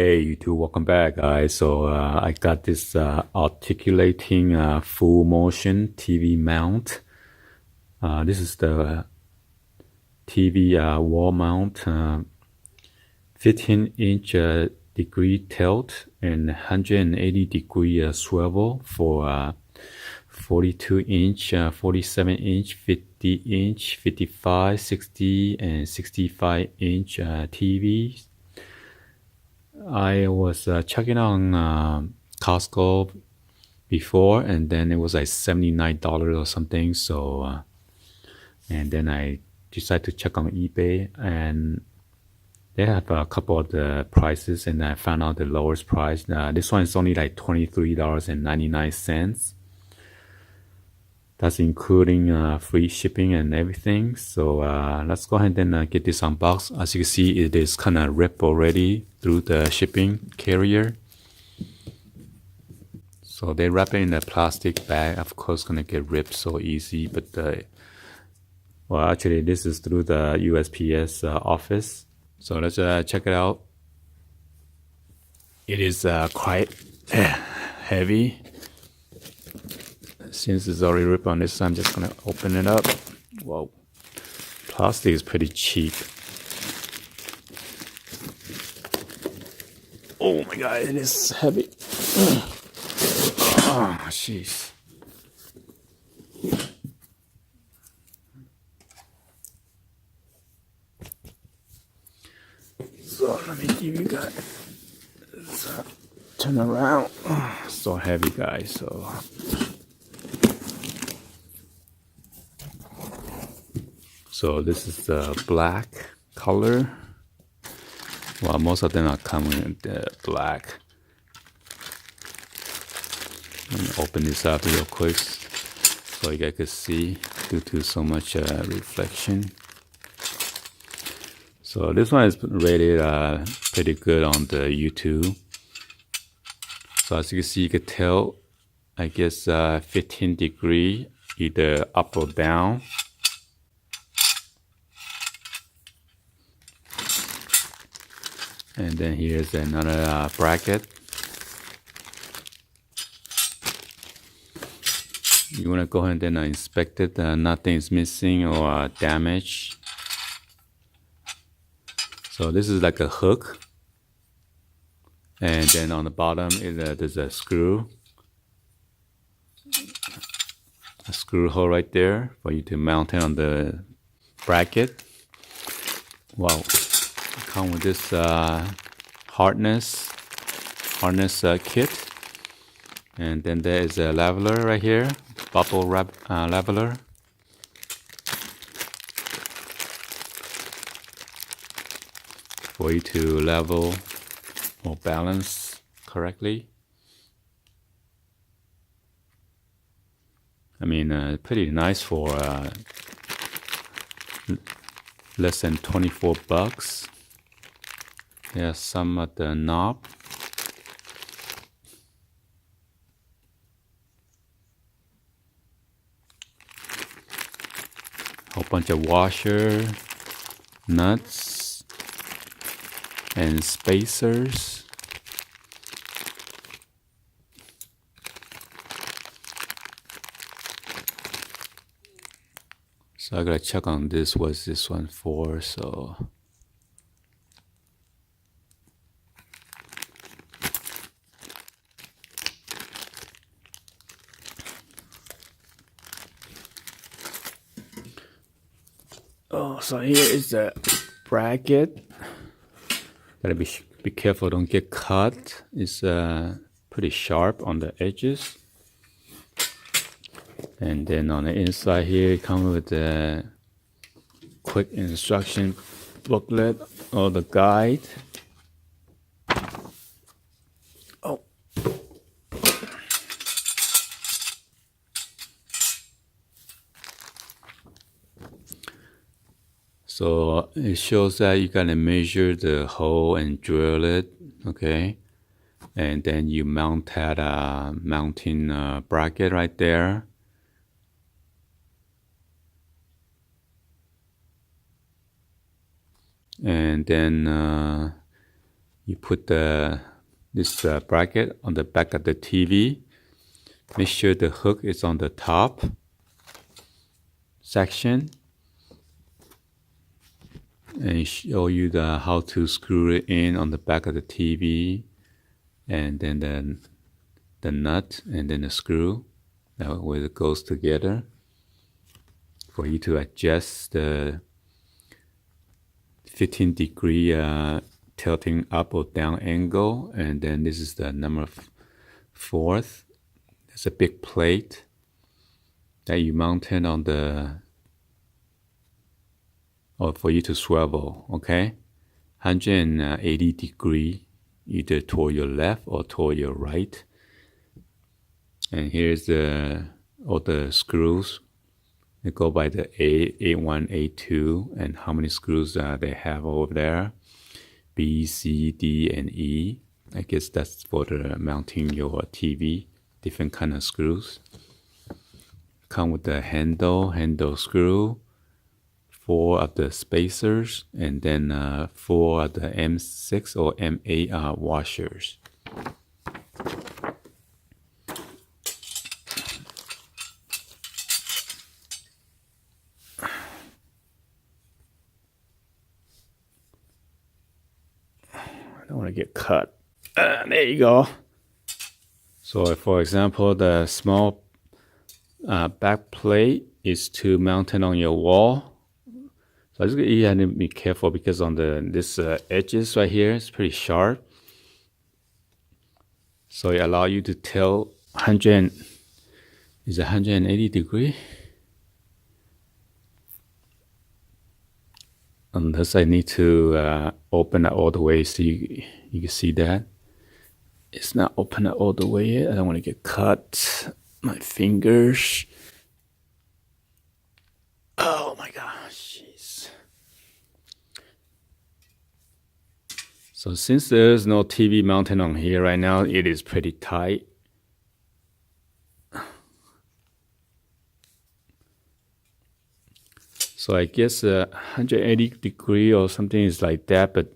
Hey, YouTube, welcome back, guys. So I got this articulating full motion TV mount. This is the TV wall mount, 15-inch degree tilt and 180 degree swivel for 42-inch, 47-inch, 50-inch, 55, 60, and 65-inch TVs. I was checking on Costco before, and then it was like $79 or something. So, and then I decided to check on eBay, and they have a couple of the prices, and I found out the lowest price. This one is only like $23.99. That's including free shipping and everything. So let's go ahead and get this unboxed. As you can see, it is kind of ripped already through the shipping carrier. So they wrap it in a plastic bag. Of course, gonna get ripped so easy. But well, actually, this is through the USPS office. So let's check it out. It is quite heavy. Since it's already ripped on this, I'm just gonna open it up. Whoa, plastic is pretty cheap. Oh my god, it is heavy. Oh, jeez. So let me give you guys turn around. Oh, so heavy, guys. So this is the black color. Well, most of them are coming in the black. Let me open this up real quick so you guys can see due to so much reflection. So this one is rated pretty good on the YouTube. So as you can see, you can tell, I guess 15 degree either up or down. And then here's another bracket. You want to go ahead and inspect it. Nothing is missing or damaged. So this is like a hook. And then on the bottom there's a screw. A screw hole right there for you to mount it on the bracket. Wow. Come with this hardness kit, and then there is a leveler right here, bubble wrap leveler. For you to level or balance correctly. I mean, pretty nice for less than 24 bucks. There's some at the knob. Whole bunch of washer, nuts, and spacers. So I gotta check on this. What's this one for? So. Oh, so here is the bracket. Gotta be careful, don't get cut. It's pretty sharp on the edges. And then on the inside here, it comes with the quick instruction booklet or the guide. Oh. So it shows that you gotta measure the hole and drill it, okay? And then you mount that mounting bracket right there. And then you put this bracket on the back of the TV. Make sure the hook is on the top section, and show you how to screw it in on the back of the TV, and then the nut and then the screw. That way it goes together for you to adjust the 15-degree tilting up or down angle. And then this is the number 4. It's a big plate that you mounted on the, or for you to swivel, okay? 180 degree, either toward your left or toward your right. And here's all the screws. They go by the A1, A2, and how many screws they have over there. B, C, D, and E. I guess that's for the mounting your TV. Different kind of screws. Come with the handle screw, 4 of the spacers, and then 4 of the M6 or M8 washers. I don't want to get cut. There you go. So for example, the small back plate is to mount it on your wall. So you have to be careful because on this edges right here, it's pretty sharp. So it allows you to tilt 180 degree. Unless I need to open it all the way so you can see that. It's not open all the way yet. I don't want to get cut. My fingers. Oh my gosh, jeez. So since there's no TV mounted on here right now, it is pretty tight. So I guess 180 degree or something is like that, but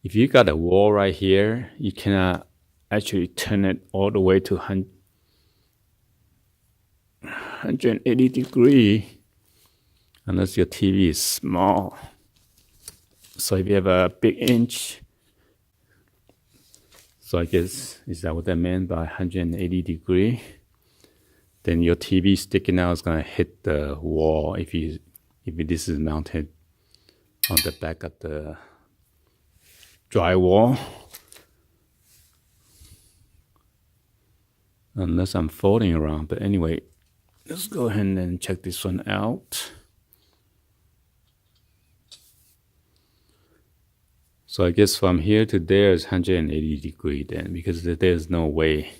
if you got a wall right here, you cannot actually turn it all the way to 180 degree unless your TV is small. So if you have a big inch, so I guess, is that what that meant by 180 degree? Then your TV sticking out is gonna hit the wall if this is mounted on the back of the drywall. Unless I'm folding around, but anyway, let's go ahead and check this one out. So I guess from here to there is 180 degree then, because there's no way.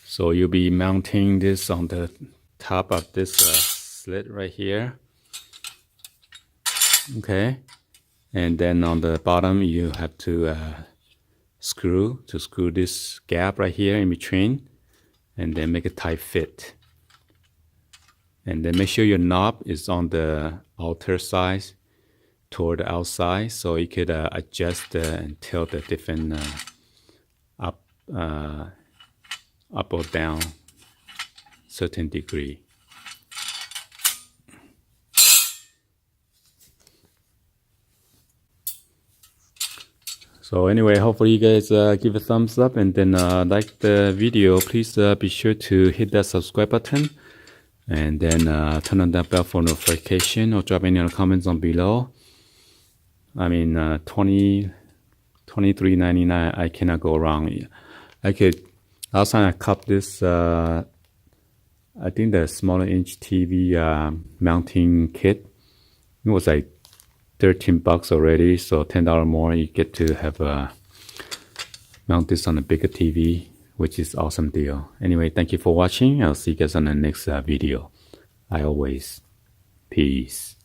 So you'll be mounting this on the top of this slit right here. Okay. And then on the bottom, you have to screw this gap right here in between, and then make a tight fit. And then make sure your knob is on the outer side toward the outside, so you could adjust and tilt the different up or down certain degree. So anyway, hopefully you guys give a thumbs up and then like the video. Please be sure to hit that subscribe button and then turn on that bell for notification, or drop any other comments on below. I mean, $23.99, I cannot go wrong. Last time I copped this, I think the smaller inch TV mounting kit, it was like $13 already, so $10 more, you get to have mount this on a bigger TV, which is awesome deal. Anyway, thank you for watching. I'll see you guys on the next video. Peace.